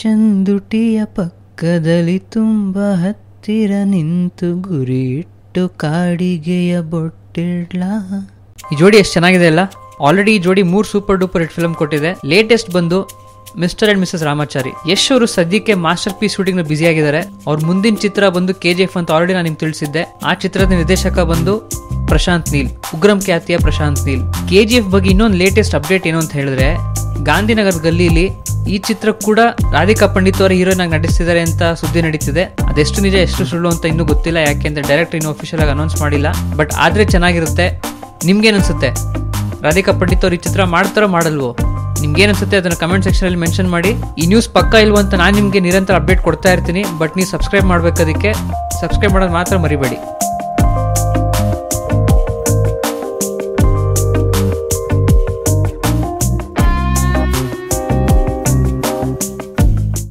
ಚಂದುಟಿಯ ಪಕ್ಕದಲ್ಲಿ ತುಂಬ ಹತ್ತಿರ ನಿಂತು ಗುರಿ ಇಟ್ಟು ಕಾಡಿಗೆಯ ಬೊಟ್ಟಿಡ್ಲ. ಈ ಜೋಡಿ ಎಷ್ಟು ಚೆನ್ನಾಗಿದೆ ಅಲ್ಲ. ಆಲ್ರೆಡಿ ಈ ಜೋಡಿ 3 ಸೂಪರ್ ಡೂಪರ್ ಹಿಟ್ ಫಿಲ್ಮ್ ಕೊಟ್ಟಿದೆ. ಲೇಟೆಸ್ಟ್ ಬಂದು mister and Mrs Ramachari. Yash ಅವರು ಸದ್ಯಕ್ಕೆ ಮಾಸ್ಟರ್ ಪೀಸ್ ಶೂಟಿಂಗ್ ಬ್ಯುಸಿ ಆಗಿದ್ದಾರೆ. ಅವ್ರ ಮುಂದಿನ ಚಿತ್ರ ಬಂದು KGF ಅಂತ ಆಲ್ರೆಡಿ ನಾನು ನಿಮ್ಗೆ ತಿಳಿಸಿದ್ದೆ. ಆ ಚಿತ್ರದ ನಿರ್ದೇಶಕ ಬಂದು ಪ್ರಶಾಂತ್ ನೀಲ್, ಉಗ್ರಂ ಖ್ಯಾತಿಯ ಪ್ರಶಾಂತ್ ನೀಲ್. KGF ಬಗ್ಗೆ ಇನ್ನೊಂದು ಲೇಟೆಸ್ಟ್ ಅಪ್ಡೇಟ್ ಏನು ಅಂತ ಹೇಳಿದ್ರೆ, ಗಾಂಧಿನಗರ ಗಲ್ಲಿಲಿ ಈ ಚಿತ್ರ ಕೂಡ ರಾಧಿಕಾ ಪಂಡಿತ್ ಅವರ ಹೀರೋಯಿನ್ ಆಗಿ ನಟಿಸ್ತಿದ್ದಾರೆ ಅಂತ ಸುದ್ದಿ ನಡೀತಿದೆ. ಅದೆಷ್ಟು ನಿಜ ಎಷ್ಟು ಸುಳ್ಳು ಅಂತ ಇನ್ನೂ ಗೊತ್ತಿಲ್ಲ, ಯಾಕೆಂದ್ರೆ ಡೈರೆಕ್ಟ್ ಇನ್ನೂ ಅಫಿಷಿಯಲ್ ಆಗಿ ಅನೌನ್ಸ್ ಮಾಡಿಲ್ಲ. ಬಟ್ ಆದ್ರೆ ಚೆನ್ನಾಗಿರುತ್ತೆ. ನಿಮ್ಗೇನನ್ಸುತ್ತೆ? ರಾಧಿಕಾ ಪಂಡಿತ್ ಅವ್ರು ಈ ಚಿತ್ರ ಮಾಡ್ತಾರೋ ಮಾಡಲ್ವೋ? ನಿಮ್ಗೇನನ್ಸುತ್ತೆ ಅದನ್ನು ಕಮೆಂಟ್ ಸೆಕ್ಷನಲ್ಲಿ ಮೆನ್ಷನ್ ಮಾಡಿ. ಈ ನ್ಯೂಸ್ ಪಕ್ಕ ಇಲ್ವೋ ಅಂತ ನಾನು ನಿಮಗೆ ನಿರಂತರ ಅಪ್ಡೇಟ್ ಕೊಡ್ತಾ ಇರ್ತೀನಿ. ಬಟ್ ನೀವು ಸಬ್ಸ್ಕ್ರೈಬ್ ಮಾಡಬೇಕದಕ್ಕೆ ಸಬ್ಸ್ಕ್ರೈಬ್ ಮಾಡೋದು ಮಾತ್ರ ಮರಿಬೇಡಿ.